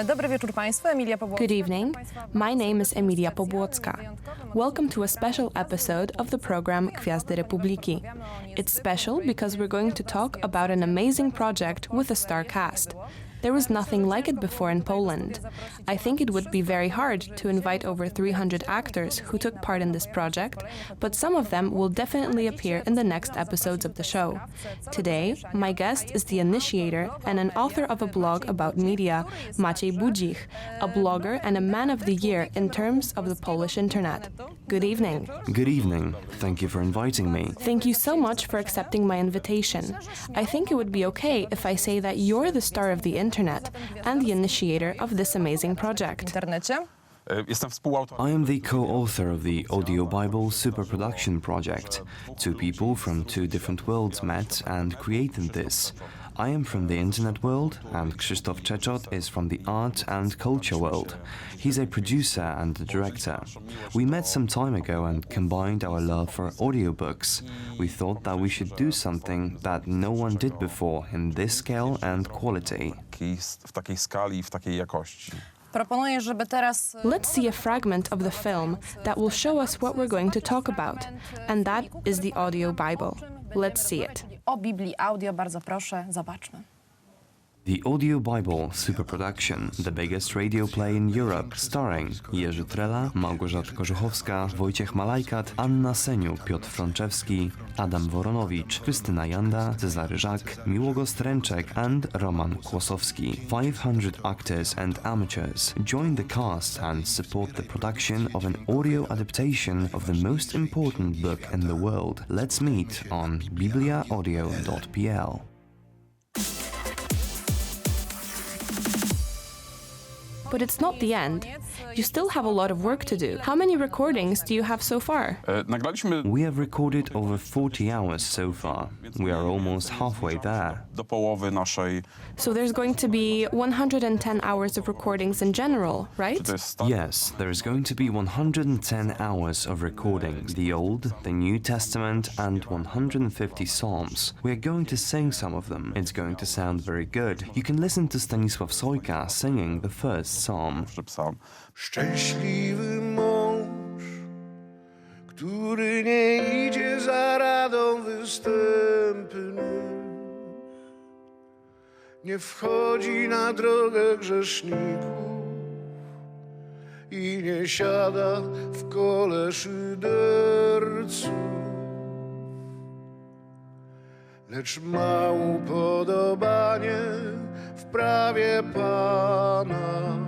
Dobry wieczór Państwu, Emilia Pobłocka. Good evening. My name is Emilia Pobłocka. Welcome to a special episode of the program Gwiazdy Republiki. It's special because we're going to talk about an amazing project with a star cast. There was nothing like it before in Poland. I think it would be very hard to invite over 300 actors who took part in this project, but some of them will definitely appear in the next episodes of the show. Today, my guest is the initiator and an author of a blog about media, Maciej Budzich, a blogger and a man of the year in terms of the Polish internet. Good evening. Good evening. Thank you for inviting me. Thank you so much for accepting my invitation. I think it would be okay if I say that you're the star of the internet and the initiator of this amazing project. I am the co-author of the Audio Bible Superproduction project. Two people from two different worlds met and created this. I am from the internet world, and Krzysztof Czeczot is from the art and culture world. He's a producer and a director. We met some time ago and combined our love for audiobooks. We thought that we should do something that no one did before in this scale and quality. W takiej skali, w takiej jakości. Proponuję, żeby teraz Let's see a fragment of the film that will show us what we're going to talk about, and that is the Audio Bible. Let's see it. O Biblii audio, bardzo proszę, zobaczmy. The Audio Bible Superproduction, the biggest radio play in Europe, starring Jerzy Trela, Małgorzata Korzuchowska, Wojciech Malajkat, Anna Seniu, Piotr Frączewski, Adam Woronowicz, Krystyna Janda, Cezary Żak, Miłogos Tręczek and Roman Kłosowski. 500 actors and amateurs join the cast and support the production of an audio adaptation of the most important book in the world. Let's meet on bibliaaudio.pl. But it's not the end. You still have a lot of work to do. How many recordings do you have so far? Nagraliśmy We have recorded over 40 hours so far. We are almost halfway there. do połowy naszej... So there's going to be 110 hours of recordings in general, right? To jest tak? Yes, there is going to be 110 hours of recordings, the Old, the New Testament and 150 psalms. We are going to sing some of them. It's going to sound very good. You can listen to Stanisław Sojka singing the first psalm. Psalm. Szczęśliwy mąż, który nie idzie za radą występnych, nie wchodzi na drogę grzeszników i nie siada w kole szyderców, lecz ma upodobanie w prawie Pana.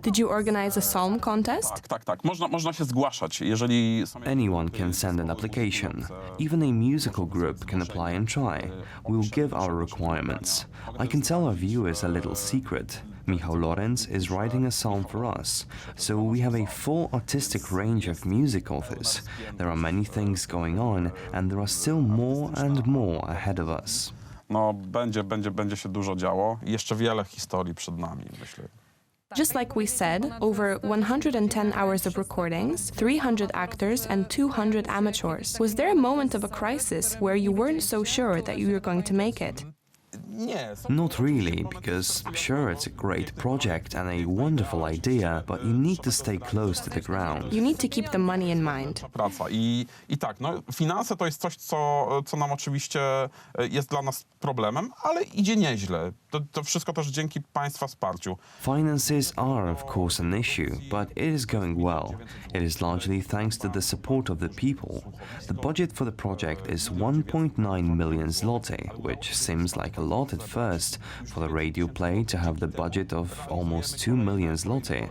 Did you organize a psalm contest? Tak. Można się zgłaszać, jeżeli... Anyone can send an application. Even a musical group can apply and try. We will give our requirements. I can tell our viewers a little secret. Michał Lorenz is writing a psalm for us, so we have a full artistic range of music authors. There are many things going on, and there are still more and more ahead of us. No, będzie się dużo działo. Jeszcze wiele historii przed nami, myślę. Just like we said, over 110 hours of recordings, 300 actors and 200 amateurs. Was there a moment of a crisis where you weren't so sure that you were going to make it? Nie. Not really, because sure, it's a great project and a wonderful idea, but you need to stay close to the ground. You need to keep the money in mind. Praca. I tak, no, finanse to jest coś, co nam oczywiście jest dla nas problemem, ale idzie nieźle. To wszystko też dzięki Państwa wsparciu. Finances are, of course, an issue, but it is going well. It is largely thanks to the support of the people. The budget for the project is 1.9 million zloty, which seems like a lot at first for the radio play to have the budget of almost 2 million zloty.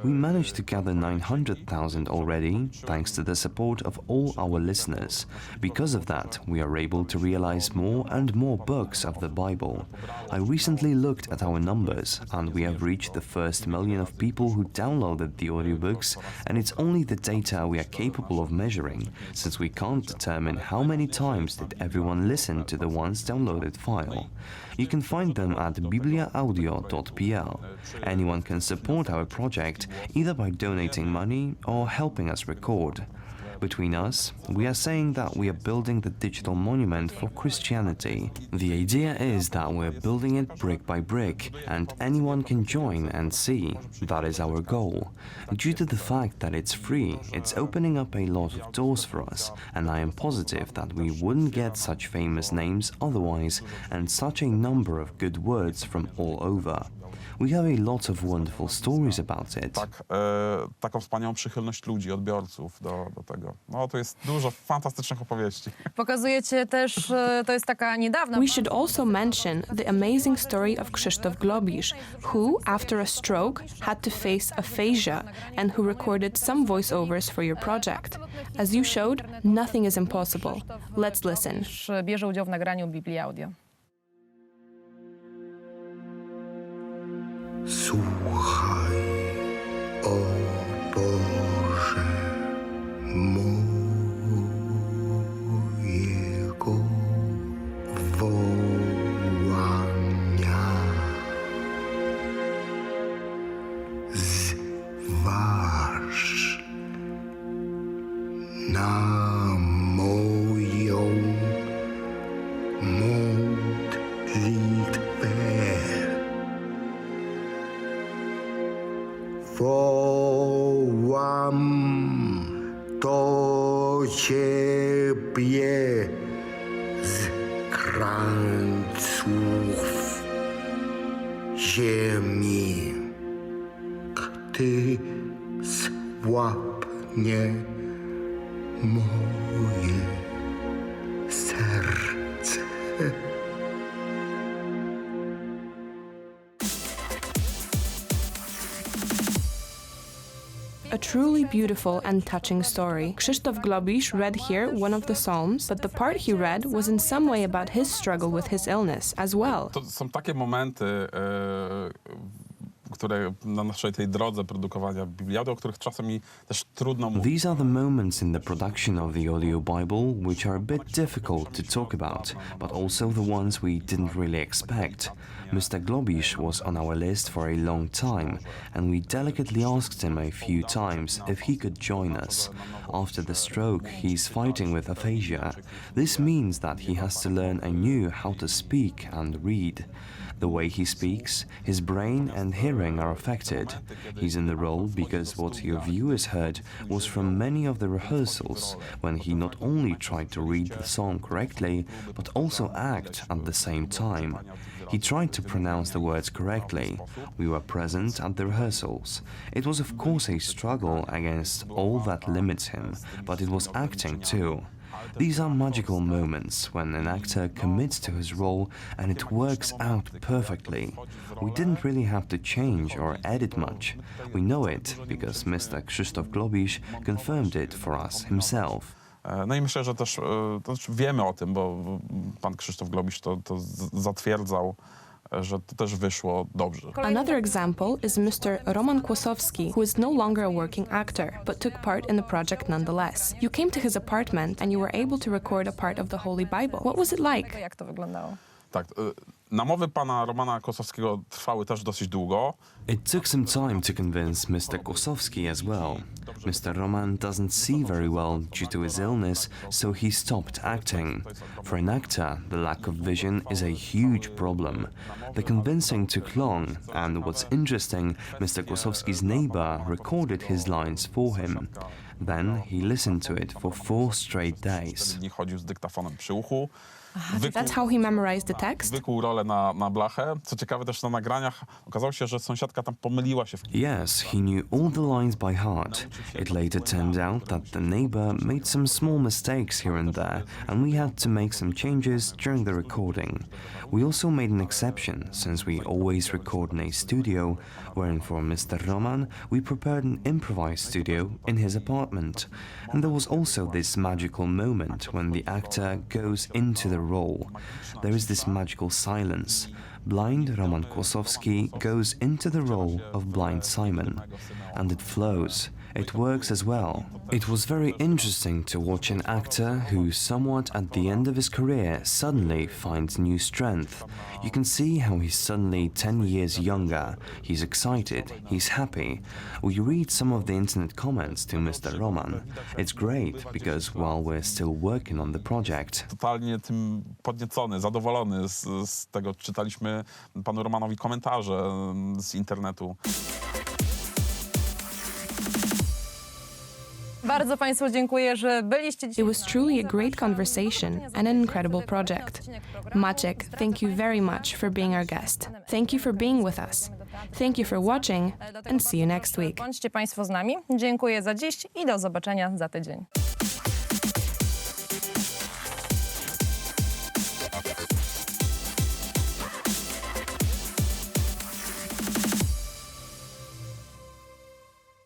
We managed to gather 900,000 already, thanks to the support of all our listeners. Because of that, we are able to realize more and more books of the Bible. I recently looked at our numbers, and we have reached the first million of people who downloaded the audiobooks, and it's only the data we are capable of measuring, since we can't determine how many times did everyone listen to the once downloaded file. You can find them at bibliaaudio.pl. Anyone can support our project either by donating money or helping us record. Between us, we are saying that we are building the digital monument for Christianity. The idea is that we're building it brick by brick, and anyone can join and see. That is our goal. Due to the fact that it's free, it's opening up a lot of doors for us, and I am positive that we wouldn't get such famous names otherwise, and such a number of good words from all over. We have a lot of wonderful stories about it. Tak, taką wspaniałą przychylność ludzi, odbiorców do tego. No, to jest dużo fantastycznych opowieści. Pokazujecie też, to jest taka niedawna... We should also mention the amazing story of Krzysztof Globisz, who, after a stroke, had to face aphasia and who recorded some voiceovers for your project. As you showed, nothing is impossible. Let's listen. Bierze udział w nagraniu Biblii Audio. Słuchaj, o Boże, mojego wołania. Zważ na moją modlitwę. Wołam do Ciebie z krańców ziemi. Ty słabnie moje serce. A truly beautiful and touching story. Krzysztof Globisz read here one of the Psalms, but the part he read was in some way about his struggle with his illness as well. To są takie momenty, które na naszej tej drodze produkowania Biblii Audio, o których czasami też trudno mówić. These are the moments in the production of the audio Bible which are a bit difficult to talk about, but also the ones we didn't really expect. Mr. Globisz was on our list for a long time, and we delicately asked him a few times if he could join us. After the stroke, he's fighting with aphasia. This means that he has to learn anew how to speak and read. The way he speaks, his brain and hearing are affected. He's in the role because what your viewers heard was from many of the rehearsals, when he not only tried to read the song correctly, but also act at the same time. He tried to pronounce the words correctly. We were present at the rehearsals. It was of course a struggle against all that limits him, but it was acting too. These are magical moments when an actor commits to his role and it works out perfectly. We didn't really have to change or edit much. We know it because Mr. Krzysztof Globisz confirmed it for us himself. No i myślę, że też wiemy o tym, bo pan Krzysztof Globisz to zatwierdzał, że to też wyszło dobrze. Another example is Mr. Roman Kłosowski, who is no longer a working actor, but took part in the project nonetheless. You came to his apartment and you were able to record a part of the Holy Bible. What was it like? Jak to wyglądało? Tak, namowy pana Romana Kłosowskiego trwały też dosyć długo. It took some time to convince Mr. Kłosowski as well. Mr. Roman doesn't see very well due to his illness, so he stopped acting. For an actor, the lack of vision is a huge problem. The convincing took long, and what's interesting, Mr. Kłosowski's neighbor recorded his lines for him. Then he listened to it for 4 straight days. Nie chodził z dyktafonem przy uchu. That's how he memorized the text? Wykuł rolę na blachę. Co ciekawe, też na nagraniach okazało się, że sąsiadka tam pomyliła się. Yes, he knew all the lines by heart. It later turned out that the neighbor made some small mistakes here and there, and we had to make some changes during the recording. We also made an exception, since we always record in a studio, wherein for Mr. Roman we prepared an improvised studio in his apartment. And there was also this magical moment when the actor goes into the role. There is this magical silence. Blind Roman Kłosowski goes into the role of blind Simon, and it flows. It works as well. It was very interesting to watch an actor who, somewhat at the end of his career, suddenly finds new strength. You can see how he's suddenly 10 years younger. He's excited, he's happy. We read some of the internet comments to Mr. Roman. It's great because while we're still working on the project, Totalnie tym podniecony, zadowolony z tego. Czytaliśmy panu Romanowi komentarze z internetu. Bardzo Państwu dziękuję, że byliście dzisiaj. It was truly a great conversation and an incredible project. Maciek, thank you very much for being our guest. Thank you for being with us. Thank you for watching and see you next week. Bądźcie Państwo z nami. Dziękuję za dziś i do zobaczenia za tydzień.